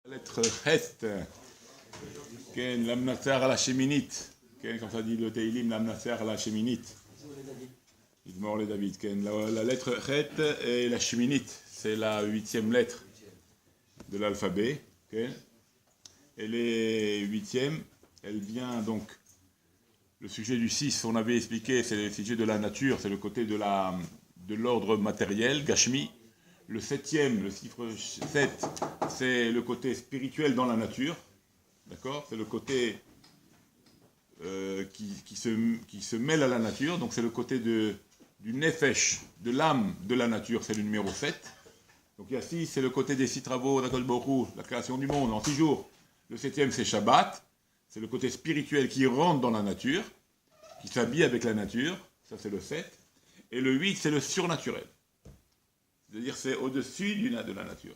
lettre Chet, l'amnatser à la chéminite, comme ça dit le Teilim, l'amnatser à la chéminite. Idmor les David. La lettre Chet est la chéminite, c'est la 8e lettre de l'alphabet. Elle est 8e, elle vient donc. Le sujet du 6, on avait expliqué, c'est le sujet de la nature, c'est le côté de l'ordre matériel, Gashmi. Le 7e, le chiffre 7, c'est le côté spirituel dans la nature. D'accord? C'est le côté qui se mêle à la nature. Donc c'est le côté du nefesh, de l'âme de la nature, c'est le numéro 7. Donc il y a 6, c'est le côté des 6 travaux d'Akol Borou, la création du monde en 6 jours. Le 7e, c'est Shabbat. C'est le côté spirituel qui rentre dans la nature, qui s'habille avec la nature. Ça, c'est le 7. Et le 8, c'est le surnaturel. C'est-à-dire, c'est au-dessus de la nature.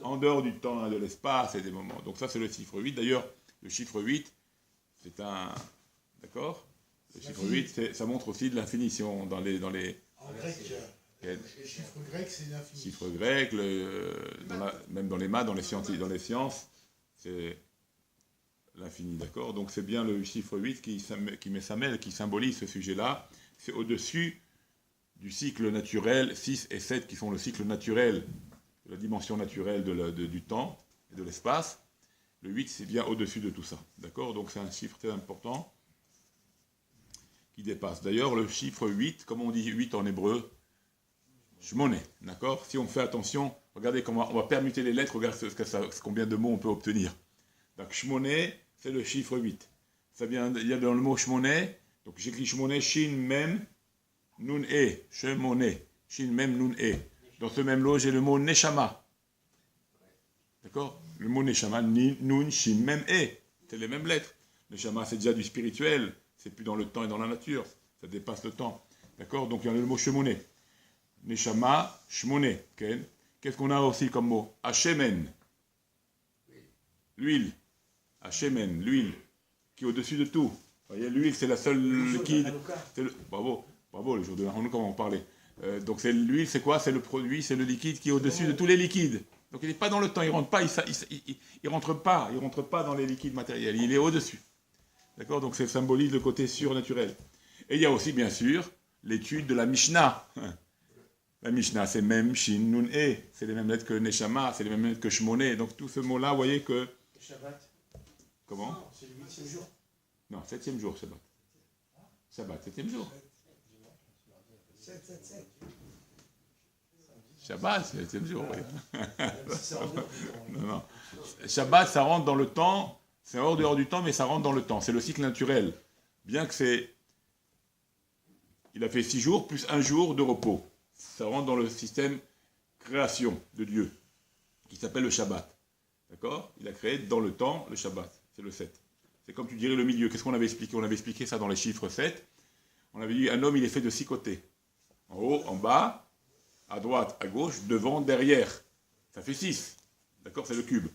En dehors du temps et de l'espace et des moments. Donc ça, c'est le chiffre 8. D'ailleurs, le chiffre 8, c'est un... D'accord? Le chiffre 8, ça montre aussi de l'infinition dans les... En grec, le chiffre grec, c'est l'infini. Chiffre grec, même dans les maths, dans les sciences, c'est l'infini, d'accord? Donc c'est bien le chiffre 8 qui symbolise ce sujet-là. C'est au-dessus du cycle naturel, 6 et 7 qui sont le cycle naturel, la dimension naturelle du temps et de l'espace. Le 8, c'est bien au-dessus de tout ça, d'accord? Donc c'est un chiffre très important qui dépasse. D'ailleurs, le chiffre 8, comme on dit 8 en hébreu, shmoné, d'accord? Si on fait attention, regardez comment on va permuter les lettres, regarde combien de mots on peut obtenir. Donc shmoné, c'est le chiffre 8. Ça vient, il y a dans le mot shmoné, donc j'écris shmoné, shin, mem, nun, e, shmoné, shin, mem, nun, e. Dans ce même lot, j'ai le mot neshama. D'accord? Le mot neshama, nun, shin, mem, e. C'est les mêmes lettres. Neshama, c'est déjà du spirituel, c'est plus dans le temps et dans la nature, ça dépasse le temps. D'accord? Donc il y a le mot shmoné. Neshama, shmoné. Okay? Qu'est-ce qu'on a aussi comme mot? Hashemen. L'huile. Hashemen, l'huile, qui est au-dessus de tout. Vous voyez, l'huile, c'est la seule liquide. Bravo, le jour de la Hanouka, on va en parler. Donc l'huile, c'est quoi? C'est le produit, c'est le liquide qui est au-dessus de tous les liquides. Donc il n'est pas dans le temps, il rentre pas, il rentre pas dans les liquides matériels, il est au-dessus. D'accord? Donc ça symbolise le côté surnaturel. Et il y a aussi, bien sûr, l'étude de la Mishnah. La Mishnah, c'est Mem, Shin, Nun, E. C'est les mêmes lettres que Neshama, c'est les mêmes lettres que Shmoné. Donc tout ce mot-là, vous voyez que... Shabbat. Comment? Non, c'est le 8e jour. Non, 7e jour, Shabbat. Shabbat, 7e jour. 7. Shabbat, c'est le 7e jour, oui. Non. Shabbat, ça rentre dans le temps, c'est hors dehors du temps, mais ça rentre dans le temps. C'est le cycle naturel. Bien que c'est... Il a fait 6 jours plus 1 jour de repos. Ça rentre dans le système création de Dieu, qui s'appelle le Shabbat. D'accord? Il a créé dans le temps le Shabbat. C'est le 7. C'est comme tu dirais le milieu. Qu'est-ce qu'on avait expliqué? On avait expliqué ça dans les chiffres 7. On avait dit un homme, il est fait de 6 côtés. En haut, en bas, à droite, à gauche, devant, derrière. Ça fait 6. D'accord? C'est le cube.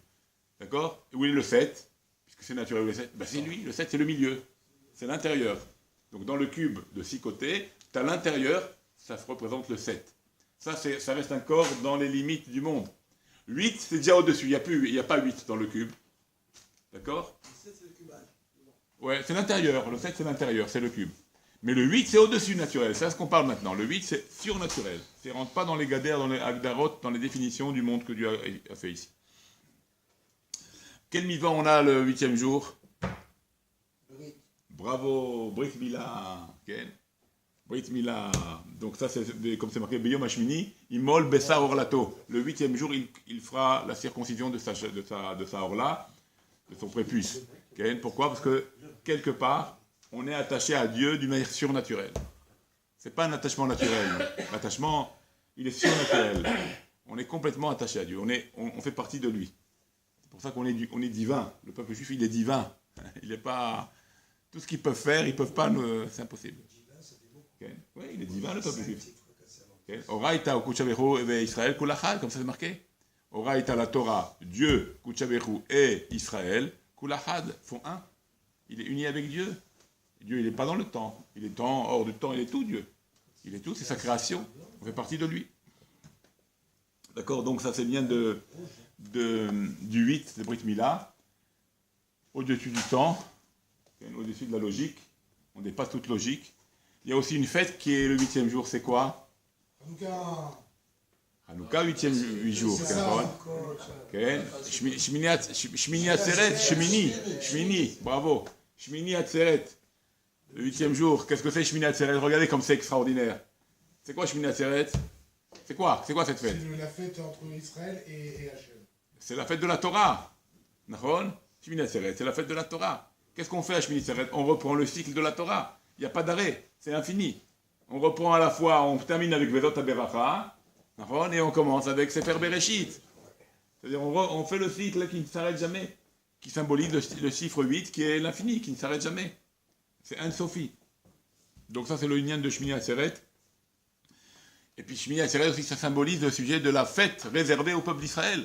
D'accord? Et où est le 7? Puisque c'est naturel, le 7. Ben, c'est lui. Le 7, c'est le milieu. C'est l'intérieur. Donc dans le cube de 6 côtés, tu as l'intérieur, ça représente le 7. Ça reste un corps dans les limites du monde. 8, c'est déjà au-dessus. Il n'y a pas 8 dans le cube. D'accord? Le 7, c'est le cubage. Ouais, c'est l'intérieur. Le 7, c'est l'intérieur, c'est le cube. Mais le 8, c'est au-dessus naturel. C'est à ce qu'on parle maintenant. Le 8, c'est surnaturel. Ça ne rentre pas dans les gadères, dans les agdarot, dans les définitions du monde que Dieu a fait ici. Quel mitzvah on a le 8e jour? Bravo, Brit Mila. Okay. Brit Mila. Donc ça, c'est comme c'est marqué, Beyom Hashmini, Imol Bessa Orlato. Le 8e jour, il fera la circoncision de sa orla, de son prépuce. Okay. Pourquoi? Parce que, quelque part, on est attaché à Dieu d'une manière surnaturelle. Ce n'est pas un attachement naturel. L'attachement, il est surnaturel. On est complètement attaché à Dieu. On fait partie de lui. C'est pour ça qu'on est divin. Le peuple juif, il est divin. Il n'est pas... Tout ce qu'ils peuvent faire, ils ne peuvent pas... C'est impossible. Okay. Oui, il est divin, le peuple juif. Oraïta au Kuchabehu et Israël Kulachad, comme ça c'est marqué. Oraïta la Torah, Dieu, Kuchabehu et Israël, Kulachad, font un. Il est uni avec Dieu. Dieu, il n'est pas dans le temps. Il est hors du temps, il est tout, Dieu. Il est tout, c'est sa création. On fait partie de lui. D'accord? Donc ça, c'est bien de du 8, de Brit Mila, au-dessus du temps, au-dessus de la logique. On dépasse toute logique. Il y a aussi une fête qui est le 8e jour, c'est quoi? Hanouka, 8e jour. C'est ça, Shmini Atzeret, Shmini, bravo. Shmini Atzeret, le 8e jour. Qu'est-ce que c'est Shmini Atzeret? Regardez comme c'est extraordinaire. C'est quoi Shmini Atzeret? C'est quoi cette fête? C'est la fête entre Israël et Hachem. C'est la fête de la Torah. Shmini Atzeret, c'est la fête de la Torah. Qu'est-ce qu'on fait à Shmini Atzeret? On reprend le cycle de la Torah. Il n'y a pas d'arrêt, c'est infini. On reprend à la fois, on termine avec Vedot HaBeracha, et on commence avec Sefer Bereshit. C'est-à-dire on fait le cycle qui ne s'arrête jamais, qui symbolise le chiffre 8, qui est l'infini, qui ne s'arrête jamais. C'est un Sophie. Donc ça c'est le Inyan de Shmini Atzeret. Et puis Shmini Atzeret aussi, ça symbolise le sujet de la fête réservée au peuple d'Israël.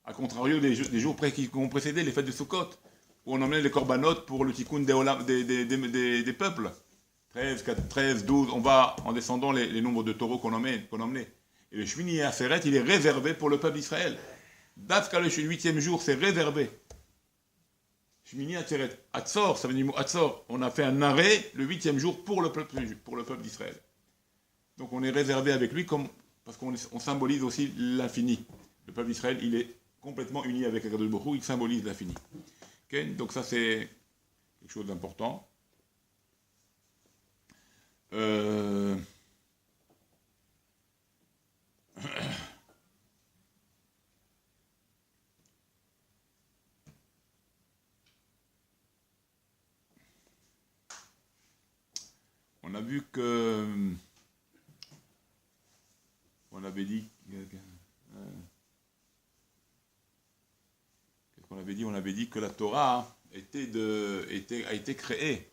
À contrario des jours qui ont précédé les fêtes de Sukkot, où on emmenait les corbanotes pour le tikkun des peuples. 13, 12, on va en descendant les nombres de taureaux qu'on emmenait. Et le Shmini Atzeret, il est réservé pour le peuple d'Israël. Dafka le 8e jour, c'est réservé. Shmini Atzeret, Atzor, ça veut dire le mot Atzor. On a fait un arrêt le 8e jour pour le peuple d'Israël. Donc on est réservé avec lui parce qu'on symbolise aussi l'infini. Le peuple d'Israël, il est complètement uni avec Akadosh Baruch Hu, il symbolise l'infini. Okay? Donc ça c'est quelque chose d'important. On a vu que... On avait dit... Qu'est-ce qu'on avait dit? On avait dit que la Torah a été créée.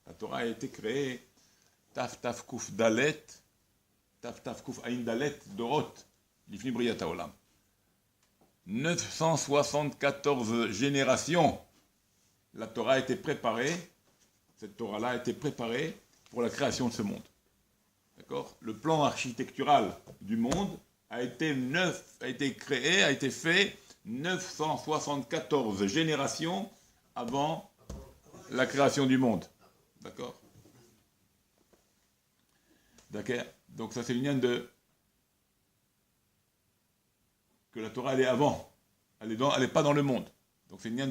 La Torah a été créée. Taf Taf Kuf Dalet, Taf Taf Kuf Ain Dalet Dorot, Lifni Briyat Haolam. 974 générations. La Torah a été préparée, cette Torah-là a été préparée pour la création de ce monde. D'accord? Le plan architectural du monde a été créé, a été fait 974 générations avant la création du monde. D'accord? D'accord? Donc ça c'est l'union de que la Torah elle est avant, elle est pas dans le monde. Donc c'est l'union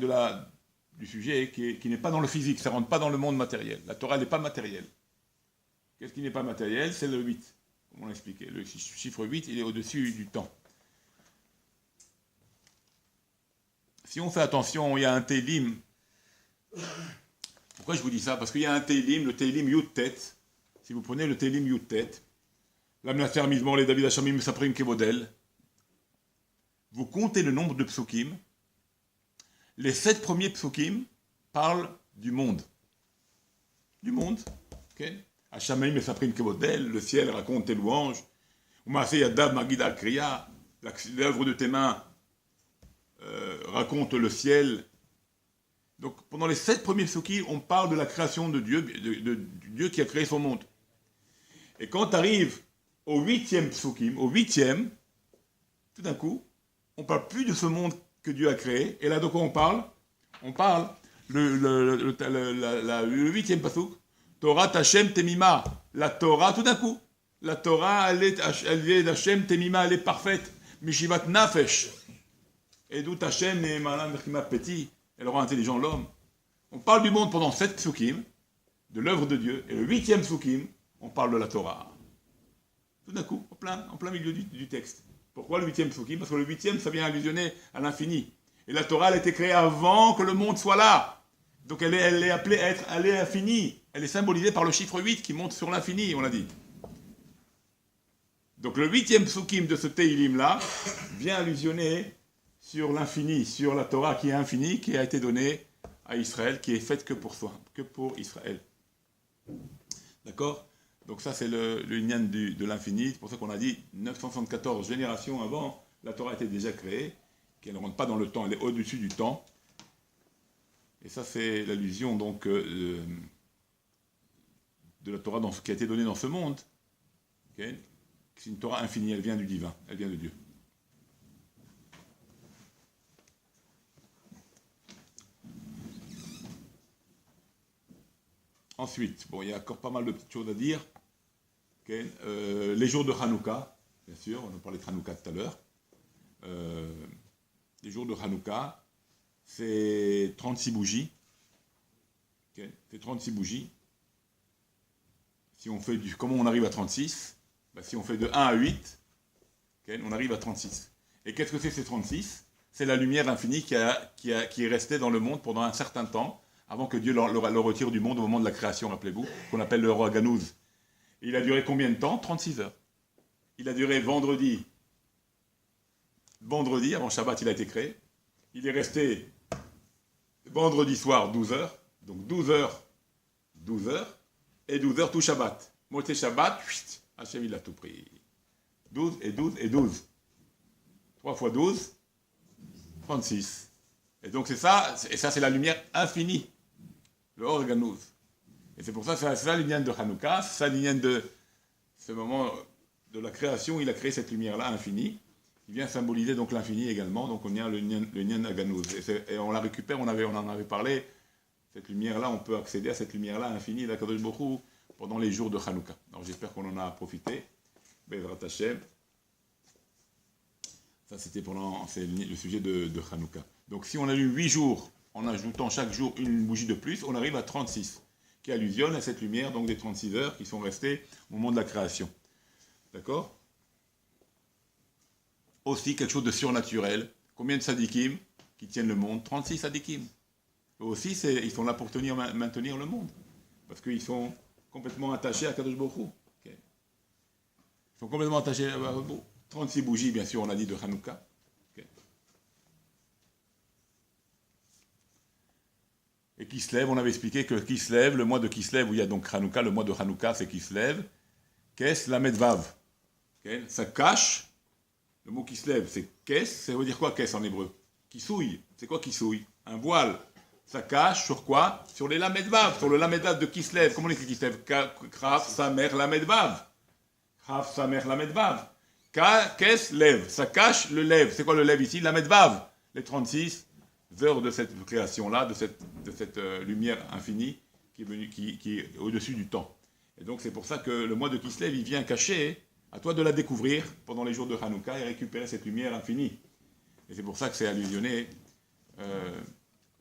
du sujet qui n'est pas dans le physique, ça ne rentre pas dans le monde matériel. La Torah n'est pas matérielle. Qu'est-ce qui n'est pas matériel? C'est le 8, comme on l'a expliqué. Le chiffre 8, il est au-dessus du temps. Si on fait attention, il y a un Télim. Pourquoi je vous dis ça? Parce qu'il y a un Télim, le Télim Yud-Tet. Si vous prenez le Télim Yud-Tet, l'Amnafer Mizmor, les David Hachamim, Saprim Kevodel, vous comptez le nombre de psukim. Les 7 premiers psukim parlent du monde. Du monde. Ok? Hachamim et Saprim Kevodel, le ciel raconte tes louanges. Umaaseh Yadav Magid Al-Kriya, l'œuvre de tes mains raconte le ciel. Donc pendant les 7 premiers psukim, on parle de la création de Dieu, du Dieu qui a créé son monde. Et quand tu arrives au 8e psukim, au 8e, tout d'un coup, on ne parle plus de ce monde que Dieu a créé. Et là, de quoi on parle? On parle, le 8e pasuk, Torah Hashem Temima. La Torah, tout d'un coup, la Torah, elle est d'Hashem Temima, elle est parfaite. Mishivat Nafesh. Et d'où Hashem est malin petit. Elle rend intelligent l'homme. On parle du monde pendant 7 psukim, de l'œuvre de Dieu. Et le 8e psukim, on parle de la Torah. Tout d'un coup, en plein milieu du texte. Pourquoi le 8e psukim? Parce que le 8e, ça vient allusionner à l'infini. Et la Torah, elle a été créée avant que le monde soit là. Donc elle est appelée à être, elle est infinie. Elle est symbolisée par le chiffre 8 qui monte sur l'infini, on l'a dit. Donc le 8e psukim de ce Teilim-là vient allusionner sur l'infini, sur la Torah qui est infinie, qui a été donnée à Israël, qui est faite que pour soi, que pour Israël. D'accord? Donc ça c'est le lien de l'infini, c'est pour ça qu'on a dit 974 générations avant, la Torah était déjà créée, qu'elle ne rentre pas dans le temps, elle est au-dessus du temps. Et ça c'est l'allusion donc de la Torah qui a été donnée dans ce monde. Okay? C'est une Torah infinie, elle vient du divin, elle vient de Dieu. Ensuite, bon, il y a encore pas mal de petites choses à dire. Okay. Les jours de Hanouka, bien sûr, on a parlé de Hanouka tout à l'heure. Les jours de Hanouka, c'est 36 bougies. Okay. C'est 36 bougies. Si on fait comment on arrive à 36 ? Ben, si on fait de 1 à 8, okay, on arrive à 36. Et qu'est-ce que c'est ces 36 ? C'est la lumière infinie qui est restée dans le monde pendant un certain temps, avant que Dieu le retire du monde au moment de la création, rappelez-vous, qu'on appelle le roi Ganouz. Et il a duré combien de temps ? 36 heures. Il a duré vendredi, avant Shabbat, il a été créé. Il est resté vendredi soir, 12 heures. Donc 12 heures, et 12 heures tout Shabbat. Moté Shabbat, Hachem il a tout pris. 12 et 12 et 12. 3 fois 12, 36. Et donc c'est ça, et ça c'est la lumière infinie. Le Or Ganouz. Et c'est pour ça, c'est ça l'union de Hanouka, c'est ça l'union de ce moment de la création, il a créé cette lumière-là infinie, qui vient symboliser donc l'infini également, donc on y a le Nyan Ganouz. Et on la récupère, on en avait parlé, cette lumière-là, on peut accéder à cette lumière-là infinie d'Akadosh Baruch Hu pendant les jours de Hanouka. Alors j'espère qu'on en a profité. Bezrat Hashem. Ça c'était c'est le sujet de Hanouka. Donc si on a eu 8 jours, en ajoutant chaque jour une bougie de plus, on arrive à 36, qui allusionne à cette lumière, donc des 36 heures qui sont restées au moment de la création. D'accord ? Aussi quelque chose de surnaturel. Combien de sadikim qui tiennent le monde ? 36 sadikim. Eux aussi, ils sont là pour maintenir le monde. Parce qu'ils sont complètement attachés à Kadosh Baruch Hu. Okay. Ils sont complètement attachés à 36 bougies, bien sûr, on a dit de Hanouka. Okay. Et Kislev, on avait expliqué que Kislev, le mois de Kislev, où il y a donc Hanouka, le mois de Hanouka, c'est Kislev. Qu'est-ce la Medvav? Okay. Ça cache, le mot Kislev, c'est qu'est-ce, ça veut dire quoi qu'est-ce en hébreu? Kisouille, c'est quoi Kisouille? Un voile. Ça cache sur quoi? Sur les Lamedvav, sur le Lamedvav de Kislev. Comment on écrit Kislev? Kraf, Samer, Lamedvav. Kraf, Samer, Lamedvav. Qu'est-ce lève? Ça cache le lève. C'est quoi le lève ici? Lamedvav. Les 36 heures de cette création-là, de cette lumière infinie qui est venue, qui est au-dessus du temps. Et donc c'est pour ça que le mois de Kislev, il vient cacher, à toi de la découvrir pendant les jours de Hanouka et récupérer cette lumière infinie. Et c'est pour ça que c'est allusionné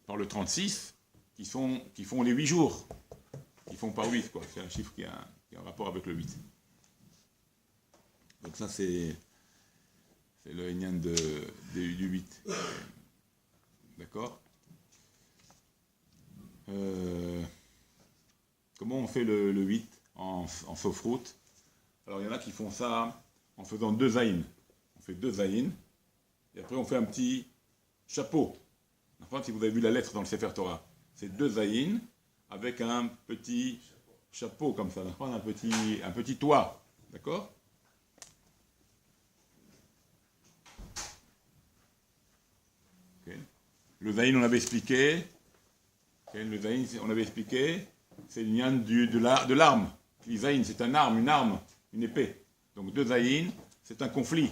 par le 36, qui font les 8 jours. Ils font pas 8, quoi. C'est un chiffre qui a un rapport avec le 8. Donc ça, c'est le Inyan du 8. D'accord? Comment on fait le 8 en Sofroute? Alors, il y en a qui font ça en faisant 2 zaïn. On fait 2 zaïn, et après on fait un petit chapeau. Enfin, si vous avez vu la lettre dans le Sefer Torah, c'est 2 zaïn avec un petit chapeau comme ça, un petit toit. D'accord? Okay. Le zaïn, on avait expliqué. Okay. Le zaïn, on avait expliqué, c'est le lien de l'arme. Le zaïn, c'est une arme, une épée. Donc 2 zaïn, c'est un conflit.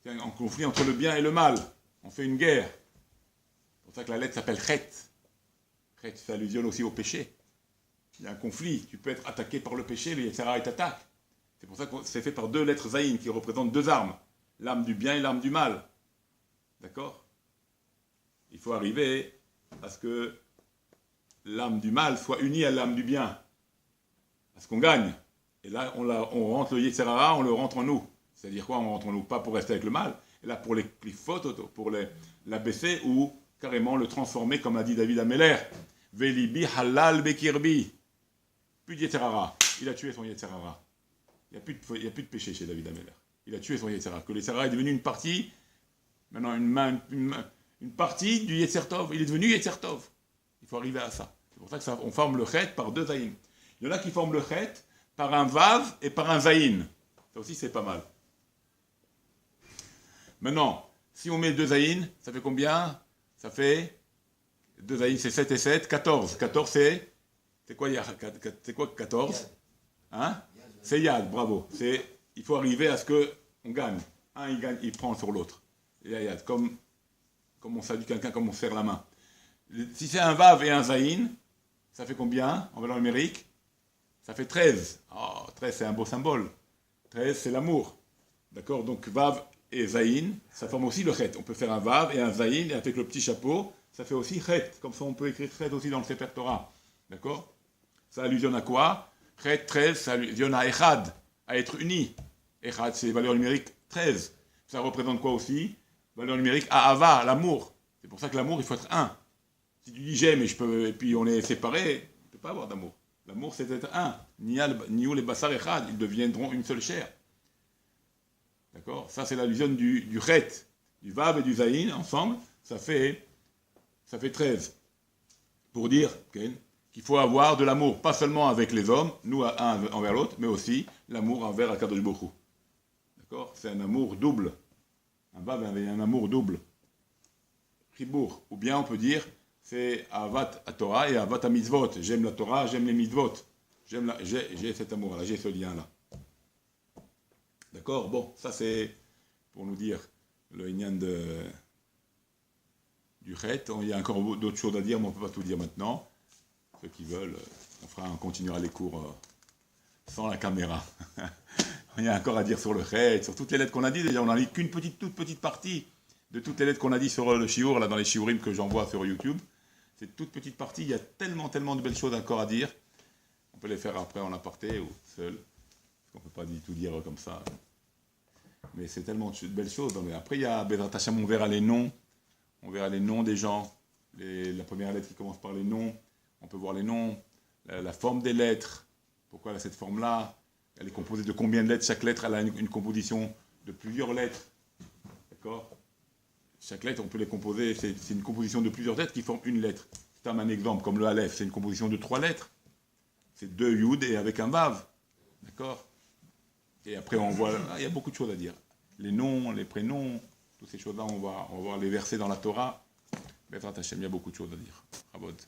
C'est un conflit entre le bien et le mal. On fait une guerre. C'est pour ça que la lettre s'appelle Chet. Chet, ça allusionne aussi au péché. Il y a un conflit. Tu peux être attaqué par le péché, le Yetzirah t'attaque. C'est pour ça que c'est fait par 2 lettres zaïn qui représentent 2 armes. L'arme du bien et l'arme du mal. D'accord? Il faut arriver à ce que l'arme du mal soit unie à l'arme du bien. À ce qu'on gagne. Et là, on rentre le Yetzirah, on le rentre en nous. C'est-à-dire quoi? On rentre en nous, pas pour rester avec le mal. Et là, pour les fautes, pour l'abaisser ou carrément le transformer, comme a dit David Ameller. Velibi halal bekirbi. Plus de Yetzirah. Il a tué son Yetzirah. Il n'y a plus de péché chez David Ameller. Il a tué son Yetzirah. Que le Yetzirah est devenu une partie, maintenant une partie du Yetzer Tov. Il est devenu Yetzer Tov. Il faut arriver à ça. C'est pour ça qu'on forme le Chet par 2 zaïn. Il y en a qui forment le Chet par un Vav et par un zaïn. Ça aussi, c'est pas mal. Maintenant, si on met 2 zaïn, ça fait combien? Ça fait 2 zaïn, c'est 7 et 7, 14. 14, c'est quoi 14? Hein? C'est Yad, bravo. Il faut arriver à ce qu'on gagne. Un, il gagne, il prend sur l'autre. Et Yad, comme on salue quelqu'un, comme on serre la main. Si c'est un Vav et un zaïn, Ça fait combien en valeur numérique? Ça fait 13. Oh, 13, c'est un beau symbole. 13, c'est l'amour. D'accord? Donc, Vav et Zayin, ça forme aussi le Chet. On peut faire un Vav et un Zayin, et avec le petit chapeau, ça fait aussi Chet. Comme ça, on peut écrire Chet aussi dans le Sefer Torah. D'accord? Ça allusionne à quoi? Chet, 13, ça allusionne à Echad, à être uni. Echad, c'est valeur numérique 13. Ça représente quoi aussi? Valeur numérique Ahava, l'amour. C'est pour ça que l'amour, il faut être un. Si tu dis j'aime et puis on est séparés, on ne peut pas avoir d'amour. L'amour, c'est d'être un. Niou les Bassar Echad, ils deviendront une seule chair. D'accord? Ça, c'est l'allusion du Chet, du Vav et du Zayin, ensemble, ça fait 13. Pour dire qu'il faut avoir de l'amour, pas seulement avec les hommes, nous un envers l'autre, mais aussi l'amour envers Akadosh Baruch Hu. D'accord? C'est un amour double. Un Vav et un amour double. Chibour. Ou bien on peut dire, c'est Avat à Torah et Avat à Mitzvot. J'aime la Torah, j'aime les Mitzvot. J'ai cet amour-là, j'ai ce lien-là. D'accord? Bon, ça c'est pour nous dire le Inyan du Chet. Il y a encore d'autres choses à dire, mais on ne peut pas tout dire maintenant. Ceux qui veulent, on continuera les cours sans la caméra. Il y a encore à dire sur le Chet, sur toutes les lettres qu'on a dit. Déjà, on n'a dit qu'une toute petite partie de toutes les lettres qu'on a dit sur le Shiur, là dans les Shiurim que j'envoie sur YouTube. C'est toute petite partie, il y a tellement de belles choses encore à dire. On peut les faire après en aparté ou seul. On ne peut pas tout dire comme ça. Mais c'est tellement de belles choses. Donc, après, il y a Bezrat Hashem, on verra les noms. On verra les noms des gens. La première lettre qui commence par les noms. On peut voir les noms. La forme des lettres. Pourquoi elle a cette forme-là? Elle est composée de combien de lettres? Chaque lettre, elle a une composition de plusieurs lettres. D'accord? Chaque lettre, on peut les composer. C'est une composition de plusieurs lettres qui forment une lettre. C'est un exemple, comme le Aleph. C'est une composition de 3 lettres. C'est 2 Yud et avec un Vav. D'accord? Et après, on voit, il y a beaucoup de choses à dire. Les noms, les prénoms, toutes ces choses-là, on va voir les versets dans la Torah. Bezrat Hashem, il y a beaucoup de choses à dire. Rabod.